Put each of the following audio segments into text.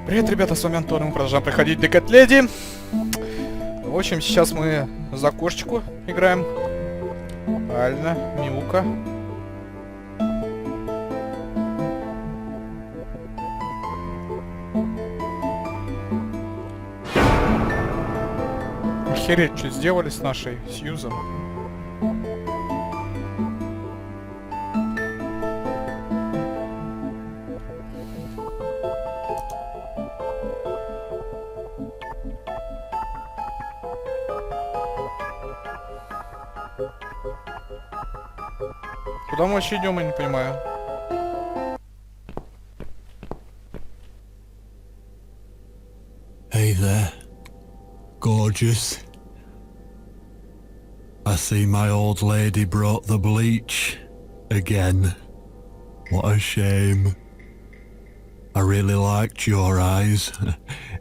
Привет, ребята, с вами Антон, и мы продолжаем проходить Декат Леди. В общем, сейчас мы за кошечку играем. Правильно, Миука. Охереть, что сделали с нашей Сьюзен. Куда мы вообще идем, я не понимаю. Hey there, gorgeous. I see my old lady brought the bleach again. What a shame. I really liked your eyes.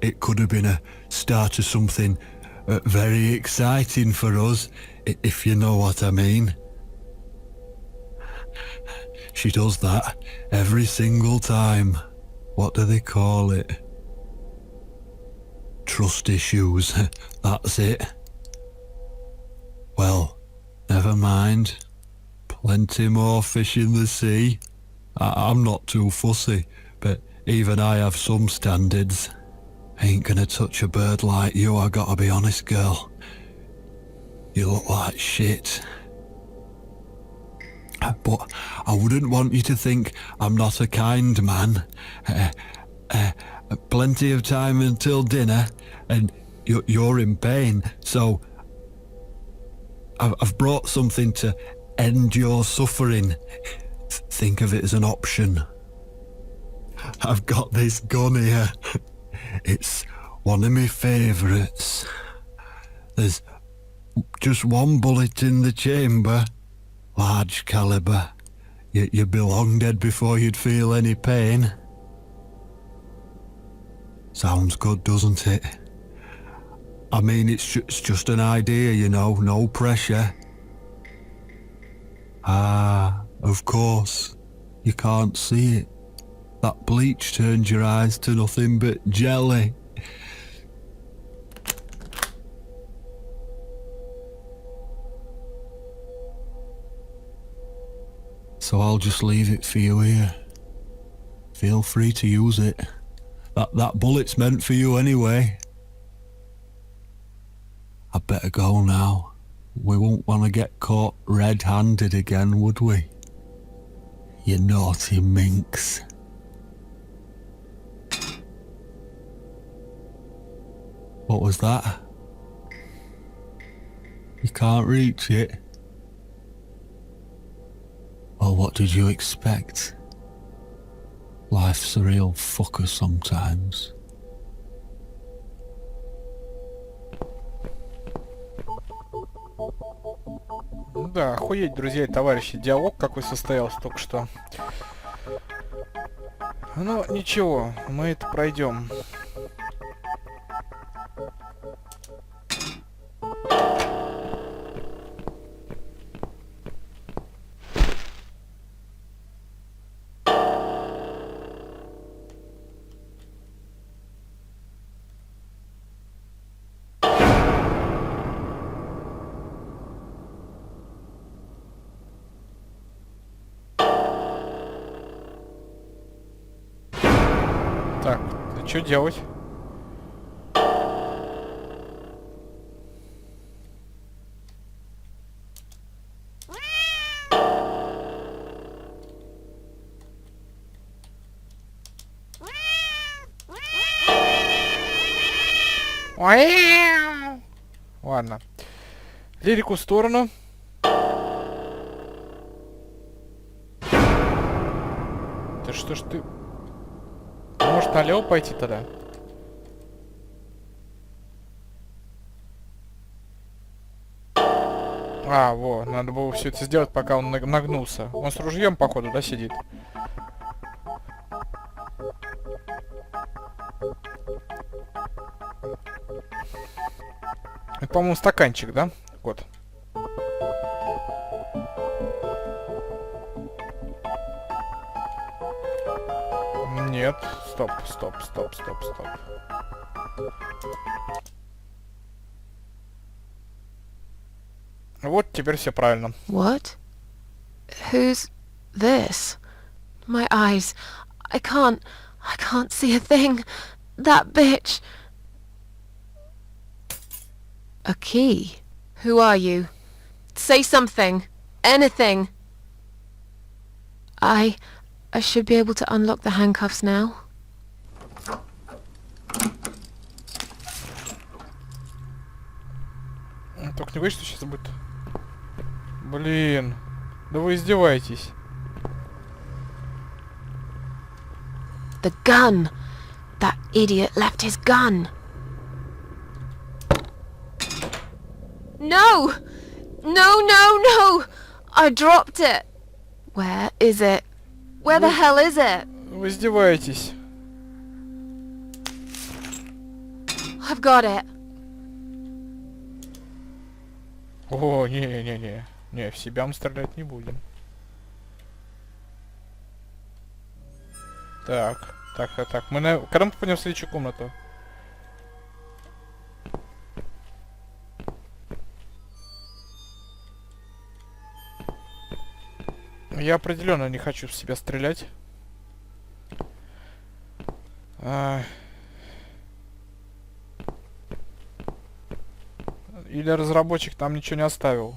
It could have been a start of something very exciting for us, if you know what I mean. She does that every single time. What do they call it? Trust issues, that's it. Well, never mind. Plenty more fish in the sea. I'm not too fussy, but even I have some standards. Ain't gonna touch a bird like you, I gotta be honest, girl. You look like shit. But I wouldn't want you to think I'm not a kind man. Plenty of time until dinner, and you're in pain, so I've brought something to end your suffering. Think of it as an option. I've got this gun here. It's one of my favourites. There's just one bullet in the chamber. Large caliber. You'd be long dead before you'd feel any pain. Sounds good, doesn't it? I mean, it's just an idea, you know, no pressure. Ah, of course. You can't see it. That bleach turned your eyes to nothing but jelly. So I'll just leave it for you here. Feel free to use it. That bullet's meant for you anyway. I'd better go now. We won't want to get caught red-handed again, would we? You naughty minx. What was that? You can't reach it? Well, what did you expect? Life's a real fucker sometimes. Да, охуеть, друзья и товарищи, диалог какой состоялся только что. Ну, ничего, мы это пройдем. Так, что делать? Ладно. Лирику в сторону. Да что ж ты... Может, налево пойти тогда? А, во, надо было все это сделать, пока он нагнулся. Он с ружьем, походу, да, сидит? Это, по-моему, стаканчик, да? Вот. Нет, стоп, стоп, стоп, стоп, стоп. Вот теперь все правильно. What? Who's this? My eyes. I can't see a thing. That bitch. A key. Who are you? Say something. Anything. I should be able to unlock the handcuffs now. Только не говори, что сейчас будет. Блин. Да вы издеваетесь. The gun. That idiot left his gun. No! No, no, no! I dropped it. Where is it? Where the hell is it? Вы издеваетесь. I've got it. О, не-не-не. Не, в себя мы стрелять не будем. Так. Мы когда мы пойдем в следующую комнату? Я определенно не хочу в себя стрелять. Или разработчик там ничего не оставил.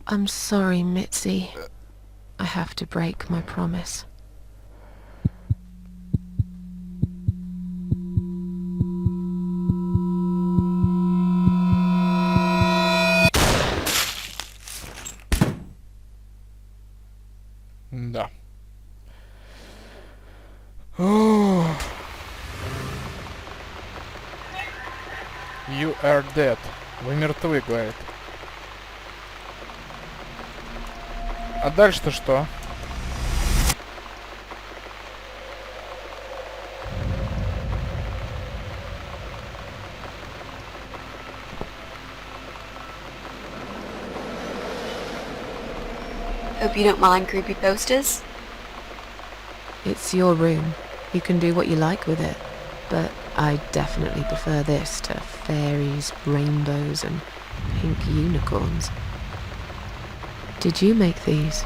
I'm sorry, Mitzi. I have to break my promise. Да. You are dead. Вы мертвы, говорит. А дальше-то что? Hope you don't mind creepy posters. It's your room. You can do what you like with it. But I definitely prefer this to fairies, rainbows, and pink unicorns. Did you make these?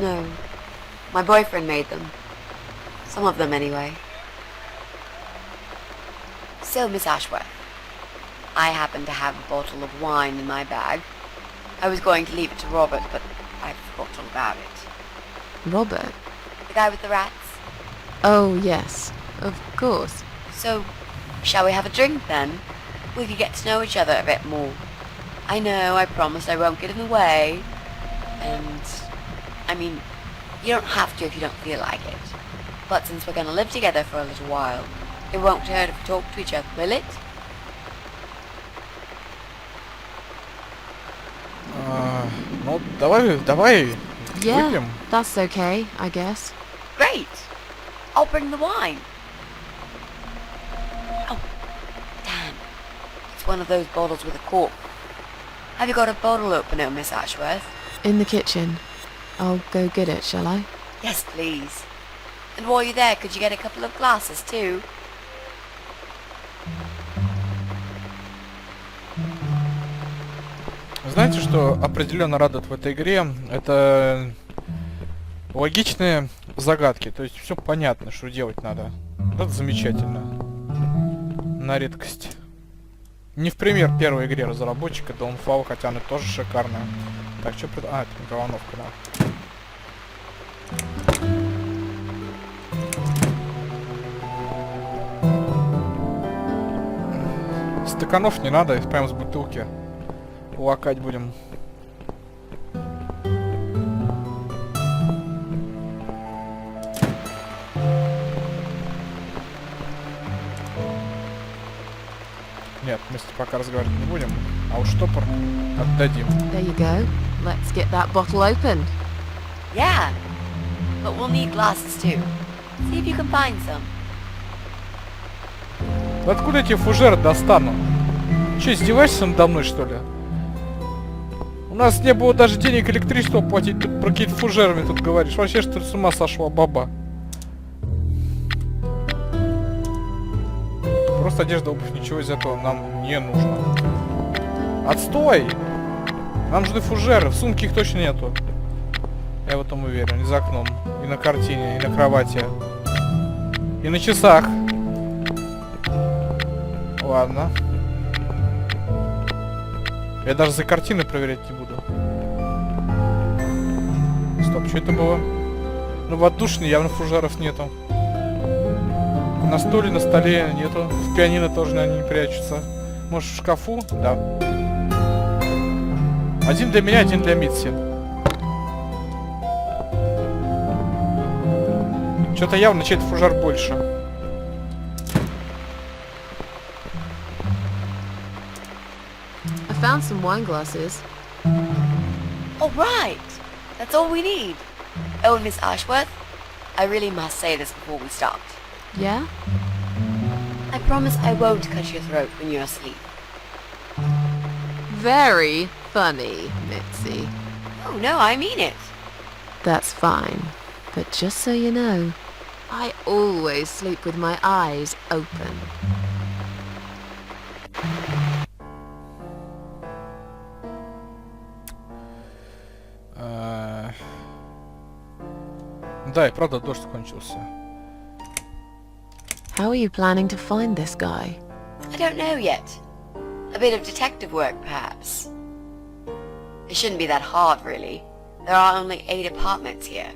No. My boyfriend made them. Some of them, anyway. So, Miss Ashworth, I happen to have a bottle of wine in my bag. I was going to leave it to Robert, but I forgot all about it. Robert? The guy with the rats? Oh, yes. Of course. So, shall we have a drink, then? We could get to know each other a bit more. I know, I promised I won't get in the way. And, I mean, you don't have to if you don't feel like it. But since we're going to live together for a little while, it won't hurt if we talk to each other, will it? Ну, давай Yeah, выпьем. that's okay, I guess. Great! I'll bring the wine. Oh, damn. It's one of those bottles with a cork. Have you got a bottle opener, Miss Ashworth? In the kitchen. I'll go get it, shall I? Yes, please. And while you're there, could you get a couple of glasses, too? Знаете, что определенно радует в этой игре? Это логичные загадки. То есть все понятно, что делать надо. Это замечательно. На редкость. Не в пример первой игре разработчика Dawnfall, хотя она тоже шикарная. Так, что... А, это микроволновка, да. Стаканов не надо, прям с бутылки. Лакать будем. Нет, мы пока разговаривать не будем, а уж штопор отдадим. There you go. Let's get that bottle opened. Yeah. But we'll need glasses, too. See if you can find some. Откуда эти фужеры достану? Че, издеваешься надо мной, что ли? нас не было даже денег электричество платить, ты про какие-то фужерами тут говоришь. Вообще, что ли, с ума сошла, баба? Просто одежда, обувь, ничего из этого нам не нужно. Отстой! Нам нужны фужеры, в сумке их точно нету. Я в этом уверен, и за окном, и на картине, и на кровати, и на часах. Ладно. Я даже за картины проверять не буду. Стоп, что это было? Ну, в отдушине явно фужеров нету. На стуле, на столе нету. В пианино тоже, наверное, не прячутся. Может, в шкафу? Да. Один для меня, один для Митси. Что-то явно чей-то фужер больше. I found some wine glasses. All right. That's all we need. Oh, Miss Ashworth, I really must say this before we start. Yeah? I promise I won't cut your throat when you're asleep. Very funny, Mitzi. Oh, no, I mean it. That's fine. But just so you know, I always sleep with my eyes open. Да, и правда дождь кончился. How are you planning to find this guy? I don't know yet. A bit of detective work, perhaps. It shouldn't be that hard, really. There are only 8 apartments here.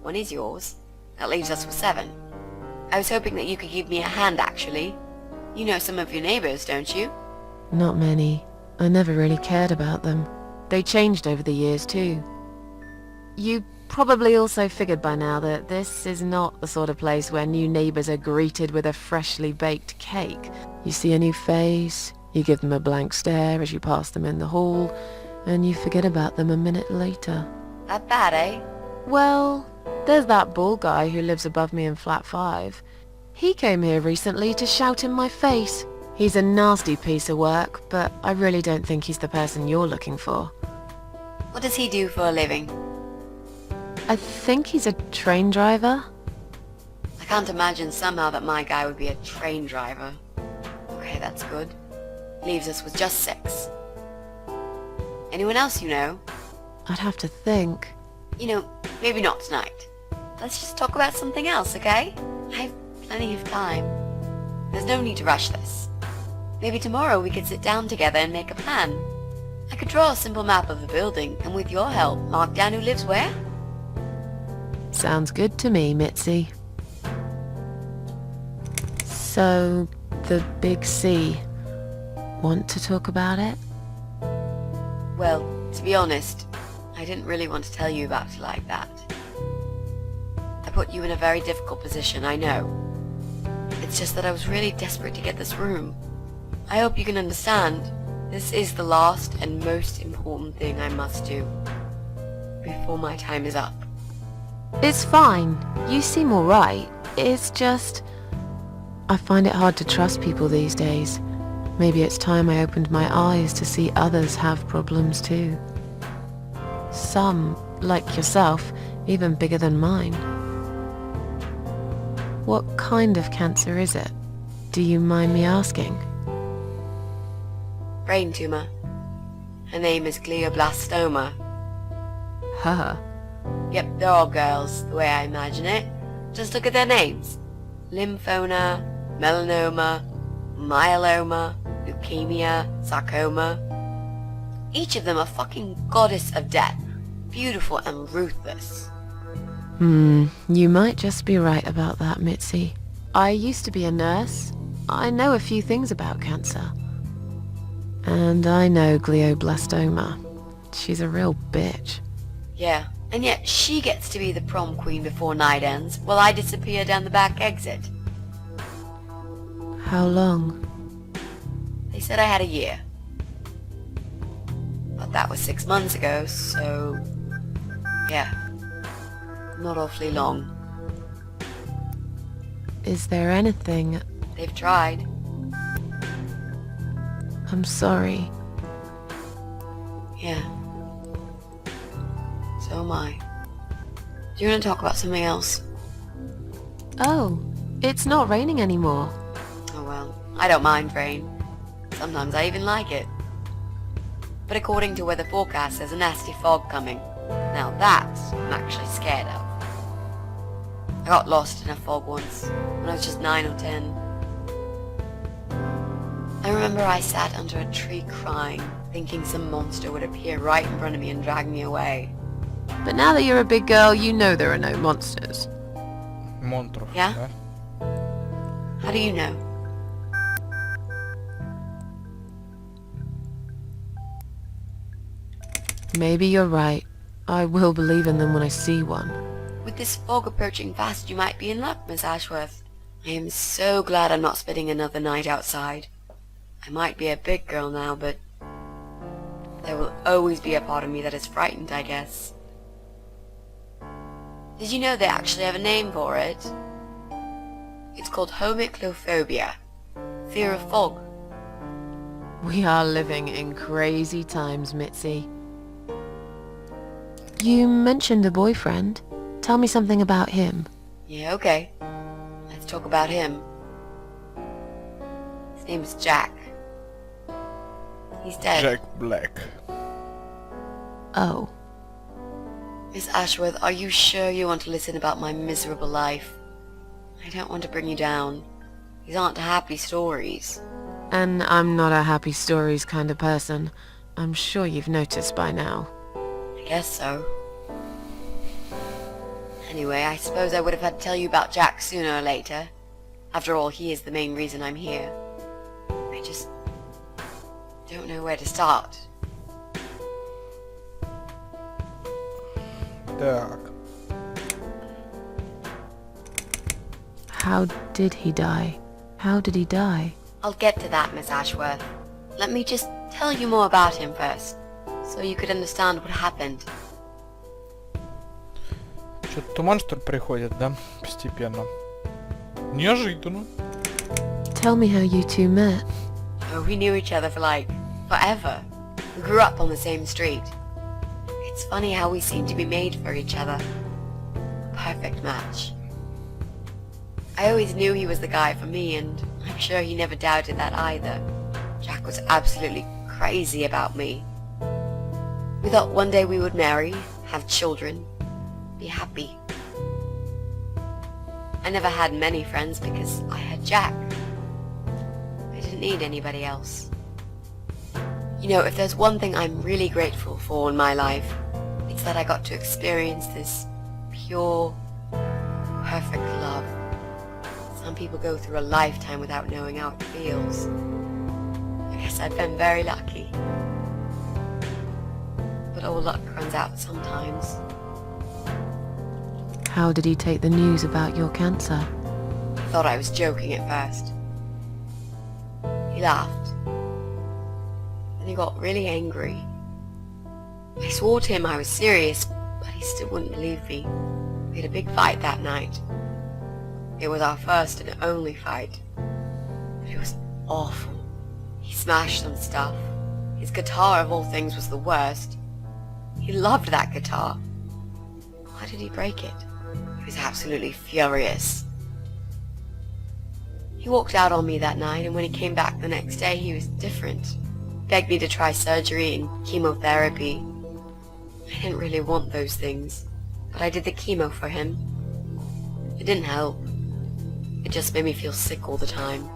One is yours. That leaves us with 7. I was hoping that you could give me a hand, actually. You know some of your neighbors, don't you? Not many. I never really cared about them. They changed over the years, too. You probably also figured by now that this is not the sort of place where new neighbours are greeted with a freshly baked cake. You see a new face, you give them a blank stare as you pass them in the hall, and you forget about them a minute later. That bad, eh? Well, there's that bald guy who lives above me in flat 5. He came here recently to shout in my face. He's a nasty piece of work, but I really don't think he's the person you're looking for. What does he do for a living? I think he's a train driver. I can't imagine somehow that my guy would be a train driver. Okay, that's good. Leaves us with just 6. Anyone else you know? I'd have to think. You know, maybe not tonight. Let's just talk about something else, okay? I have plenty of time. There's no need to rush this. Maybe tomorrow we could sit down together and make a plan. I could draw a simple map of the building, and with your help, mark down who lives where. Sounds good to me, Mitzi. So, the big C. Want to talk about it? Well, to be honest, I didn't really want to tell you about it like that. I put you in a very difficult position, I know. It's just that I was really desperate to get this room. I hope you can understand. This is the last and most important thing I must do before my time is up. It's fine. You seem alright. It's just... I find it hard to trust people these days. Maybe it's time I opened my eyes to see others have problems too. Some, like yourself, even bigger than mine. What kind of cancer is it? Do you mind me asking? Brain tumor. Her name is glioblastoma. Huh. Yep, they're all girls, the way I imagine it. Just look at their names. Lymphoma, melanoma, myeloma, leukemia, sarcoma. Each of them a fucking goddess of death. Beautiful and ruthless. You might just be right about that, Mitzi. I used to be a nurse. I know a few things about cancer. And I know glioblastoma. She's a real bitch. Yeah, and yet she gets to be the prom queen before night ends, while I disappear down the back exit. How long? They said I had a year. But that was 6 months ago, so... yeah. Not awfully long. Is there anything... They've tried. I'm sorry. Yeah. my. Do you want to talk about something else? Oh, it's not raining anymore. Oh well, I don't mind rain. Sometimes I even like it. But according to weather forecast, there's a nasty fog coming. Now that I'm actually scared of. I got lost in a fog once, when I was just 9 or 10. I remember I sat under a tree crying, thinking some monster would appear right in front of me and drag me away. But now that you're a big girl, you know there are no monsters. Монстров, Yeah? да? How do you know? Maybe you're right. I will believe in them when I see one. With this fog approaching fast, you might be in luck, Miss Ashworth. I am so glad I'm not spending another night outside. I might be a big girl now, but there will always be a part of me that is frightened, I guess. Did you know they actually have a name for it? It's called homiclophobia, fear of fog. We are living in crazy times, Mitzi. You mentioned a boyfriend. Tell me something about him. Yeah, okay. Let's talk about him. His name is Jack. He's dead. Jack Black. Oh. Miss Ashworth, are you sure you want to listen about my miserable life? I don't want to bring you down. These aren't happy stories. And I'm not a happy stories kind of person. I'm sure you've noticed by now. I guess so. Anyway, I suppose I would have had to tell you about Jack sooner or later. After all, he is the main reason I'm here. I just don't know where to start. Так. How did he die? How did he die? I'll get to that, Miss Ashworth. Let me just tell you more about him first, so you could understand what happened. Что-то туман, что ли, приходит, да? Постепенно. Неожиданно. Tell me how you two met. Oh, we knew each other for like forever. We grew up on the same street. It's funny how we seem to be made for each other. Perfect match. I always knew he was the guy for me, and I'm sure he never doubted that either. Jack was absolutely crazy about me. We thought one day we would marry, have children, be happy. I never had many friends because I had Jack. I didn't need anybody else. You know, if there's one thing I'm really grateful for in my life, it's that I got to experience this pure, perfect love. Some people go through a lifetime without knowing how it feels. I guess I've been very lucky. But all luck runs out sometimes. How did he take the news about your cancer? I thought I was joking at first. He laughed. Then he got really angry. I swore to him I was serious, but he still wouldn't believe me. We had a big fight that night. It was our first and only fight. But it was awful. He smashed some stuff. His guitar of all things was the worst. He loved that guitar. Why did he break it? He was absolutely furious. He walked out on me that night, and when he came back the next day, he was different. Begged me to try surgery and chemotherapy. I didn't really want those things, but I did the chemo for him. It didn't help. It just made me feel sick all the time.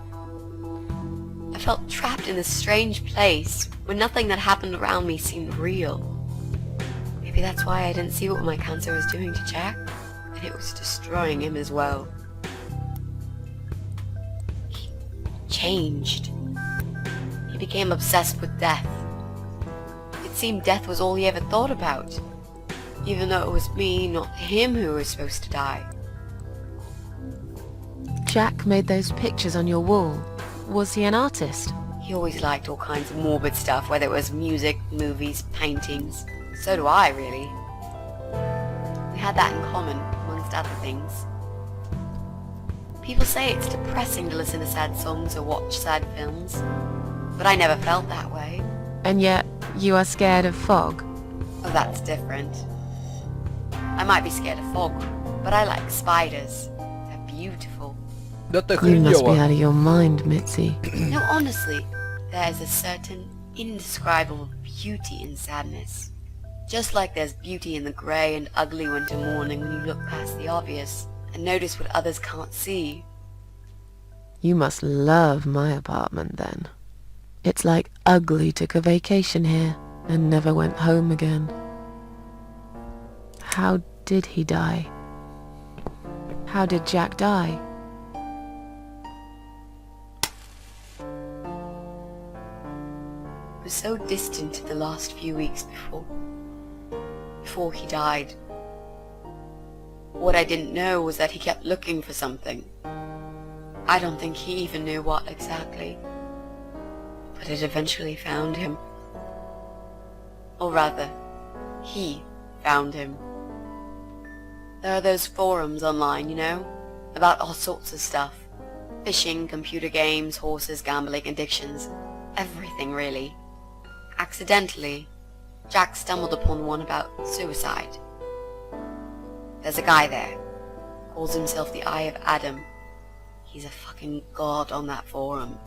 I felt trapped in this strange place where nothing that happened around me seemed real. Maybe that's why I didn't see what my cancer was doing to Jack, and it was destroying him as well. He changed. He became obsessed with death. It seemed death was all he ever thought about, even though it was me, not him, who was supposed to die. Jack made those pictures on your wall. Was he an artist? He always liked all kinds of morbid stuff, whether it was music, movies, paintings. So do I, really. We had that in common, amongst other things. People say it's depressing to listen to sad songs or watch sad films, but I never felt that way. And yet, you are scared of fog? Oh, that's different. I might be scared of fog, but I like spiders. They're beautiful. Да ты You must be охренела. out of your mind, Mitzi. No, honestly, there is a certain indescribable beauty in sadness. Just like there's beauty in the grey and ugly winter morning when you look past the obvious and notice what others can't see. You must love my apartment then. It's like Ugly took a vacation here and never went home again. How did he die? How did Jack die? It was so distant in the last few weeks before he died. What I didn't know was that he kept looking for something. I don't think he even knew what exactly. But it eventually found him. Or rather, he found him. There are those forums online, you know, about all sorts of stuff. Fishing, computer games, horses, gambling, addictions. Everything, really. Accidentally, Jack stumbled upon one about suicide. There's a guy there. Calls himself the Eye of Adam. He's a fucking god on that forum.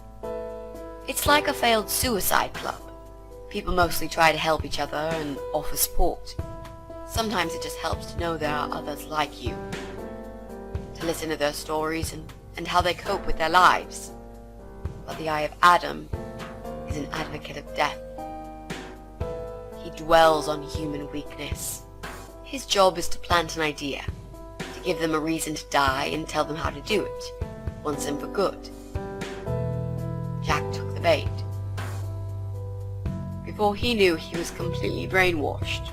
It's like a failed suicide club. People mostly try to help each other and offer support. Sometimes it just helps to know there are others like you. To listen to their stories and how they cope with their lives. But the Eye of Adam is an advocate of death. He dwells on human weakness. His job is to plant an idea, to give them a reason to die and tell them how to do it, once and for good. Jack took the bait. Before he knew, he was completely brainwashed.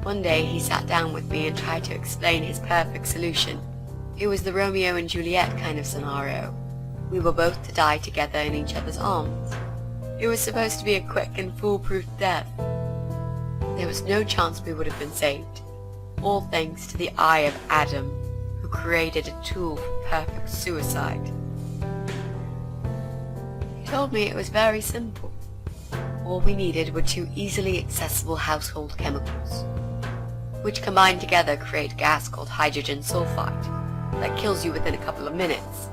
One day he sat down with me and tried to explain his perfect solution. It was the Romeo and Juliet kind of scenario. We were both to die together in each other's arms. It was supposed to be a quick and foolproof death. There was no chance we would have been saved. All thanks to the Eye of Adam, who created a tool for perfect suicide. He told me it was very simple. All we needed were 2 easily accessible household chemicals, which combined together create a gas called hydrogen sulfide that kills you within a couple of minutes.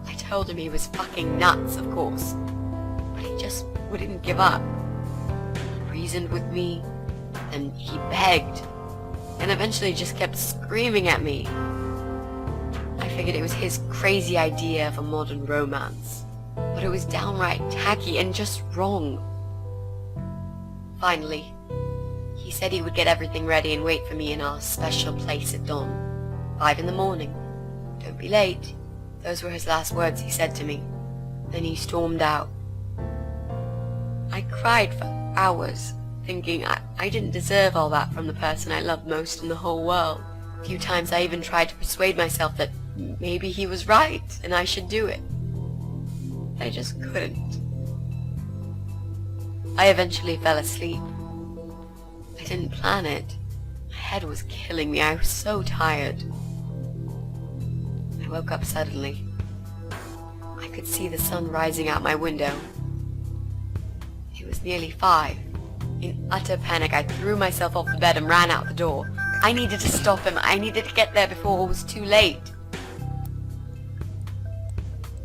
I told him he was fucking nuts, of course, but he just wouldn't give up. He reasoned with me, and he begged, and eventually just kept screaming at me. I figured it was his crazy idea of a modern romance, but it was downright tacky and just wrong. Finally, he said he would get everything ready and wait for me in our special place at dawn, 5 in the morning. Don't be late. Those were his last words he said to me. Then he stormed out. I cried for hours, thinking I didn't deserve all that from the person I loved most in the whole world. A few times I even tried to persuade myself that maybe he was right and I should do it. I just couldn't. I eventually fell asleep. I didn't plan it. My head was killing me. I was so tired. I woke up suddenly. I could see the sun rising out my window. It was nearly 5. In utter panic, I threw myself off the bed and ran out the door. I needed to stop him. I needed to get there before it was too late.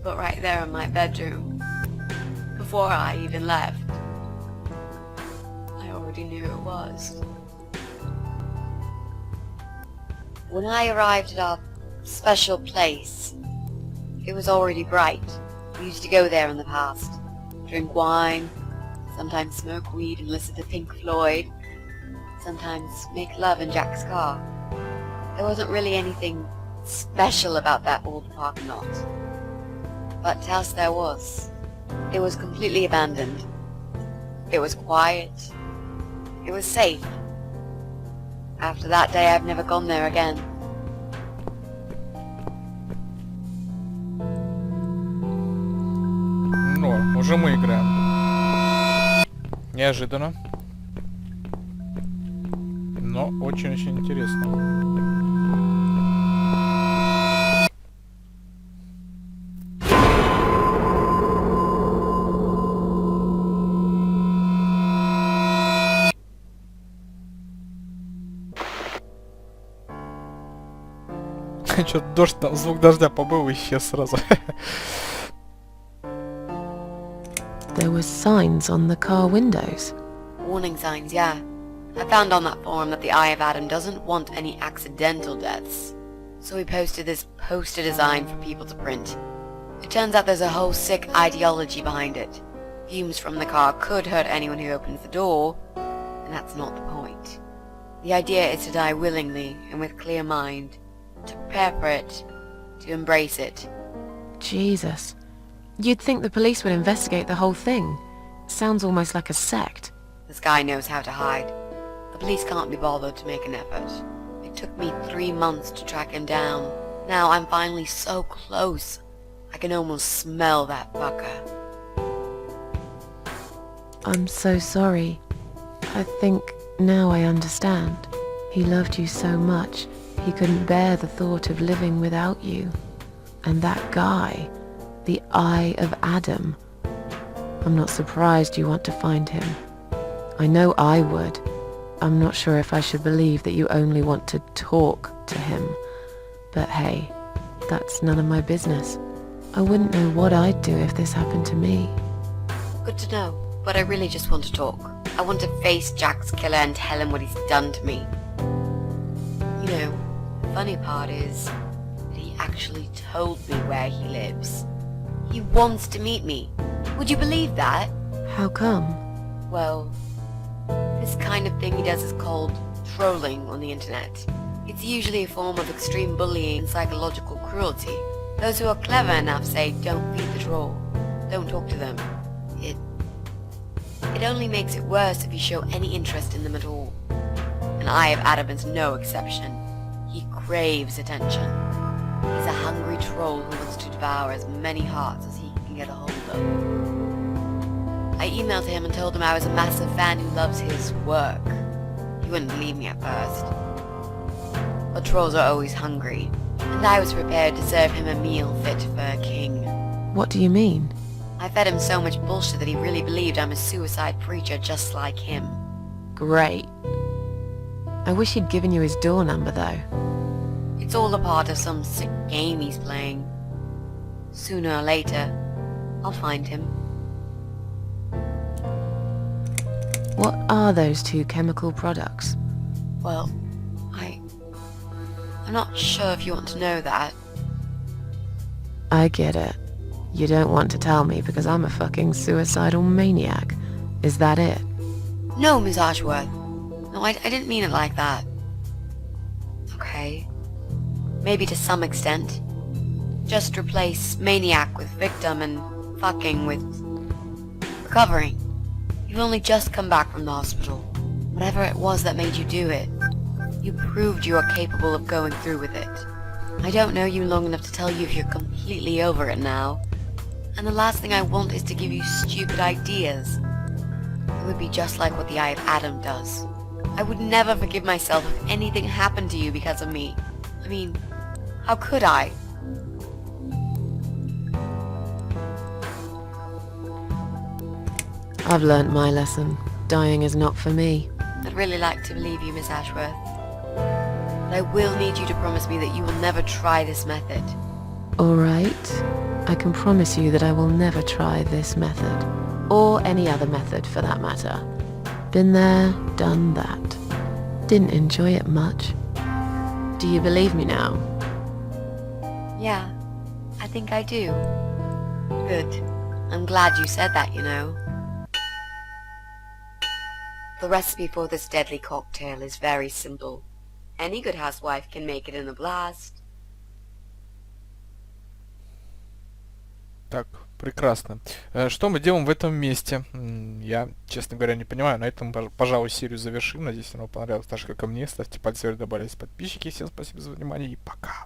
But right there in my bedroom, before I even left, I already knew it was. When I arrived at our special place, it was already bright. We used to go there in the past, drink wine, sometimes smoke weed and listen to Pink Floyd, sometimes make love in Jack's car. There wasn't really anything special about that old parking lot. But else there was. It was completely abandoned. It was quiet. It was safe. After that day, I've never gone there again. Ну, уже мы играем. Неожиданно. Но очень-очень интересно. Что-то дождь, там, звук дождя побыл и исчез сразу. There were signs on the car windows. Warning signs, yeah. I found on that forum that the Eye of Adam doesn't want any accidental deaths. So we posted this poster design for people to print. It turns out there's a whole sick ideology behind it. Fumes from the car could hurt anyone who opens the door, and that's not the point. The idea is to die willingly and with clear mind, to prepare for it, to embrace it. Jesus. You'd think the police would investigate the whole thing. Sounds almost like a sect. This guy knows how to hide. The police can't be bothered to make an effort. It took me 3 months to track him down. Now I'm finally so close. I can almost smell that fucker. I'm so sorry. I think now I understand. He loved you so much, he couldn't bear the thought of living without you. And that guy, the Eye of Adam. I'm not surprised you want to find him. I know I would. I'm not sure if I should believe that you only want to talk to him. But hey, that's none of my business. I wouldn't know what I'd do if this happened to me. Good to know, but I really just want to talk. I want to face Jack's killer and tell him what he's done to me. You know, the funny part is that he actually told me where he lives. He wants to meet me. Would you believe that? How come? Well, this kind of thing he does is called trolling on the internet. It's usually a form of extreme bullying and psychological cruelty. Those who are clever enough say don't feed the troll, don't talk to them. It only makes it worse if you show any interest in them at all. And Eye of Adam is no exception. He craves attention. He's a hungry troll who wants to devour as many hearts as he can get a hold of. I emailed him and told him I was a massive fan who loves his work. He wouldn't believe me at first. But trolls are always hungry, and I was prepared to serve him a meal fit for a king. What do you mean? I fed him so much bullshit that he really believed I'm a suicide preacher just like him. Great. I wish he'd given you his door number though. It's all a part of some sick game he's playing. Sooner or later, I'll find him. What are those two chemical products? Well, I'm not sure if you want to know that. I get it. You don't want to tell me because I'm a fucking suicidal maniac. Is that it? No, Miss Ashworth. No, I didn't mean it like that. Okay. Maybe to some extent. Just replace maniac with victim and fucking with recovering. You've only just come back from the hospital. Whatever it was that made you do it, you proved you are capable of going through with it. I don't know you long enough to tell you if you're completely over it now. And the last thing I want is to give you stupid ideas. It would be just like what the Eye of Adam does. I would never forgive myself if anything happened to you because of me. I mean, how could I? I've learnt my lesson. Dying is not for me. I'd really like to believe you, Miss Ashworth. But I will need you to promise me that you will never try this method. Alright. I can promise you that I will never try this method. Or any other method for that matter. Been there, done that. Didn't enjoy it much. Do you believe me now? Yeah, I think I do. Good. I'm glad you said that, you know. The recipe for this deadly cocktail is very simple. Any good housewife can make it in a blast. Так, прекрасно. Что мы делаем в этом месте? Я, честно говоря, не понимаю. На этом, пожалуй, серию завершим. Надеюсь, она вам понравилась так же, как и мне. Ставьте пальцы вверх, добавляйтесь подписчики. Всем спасибо за внимание и пока.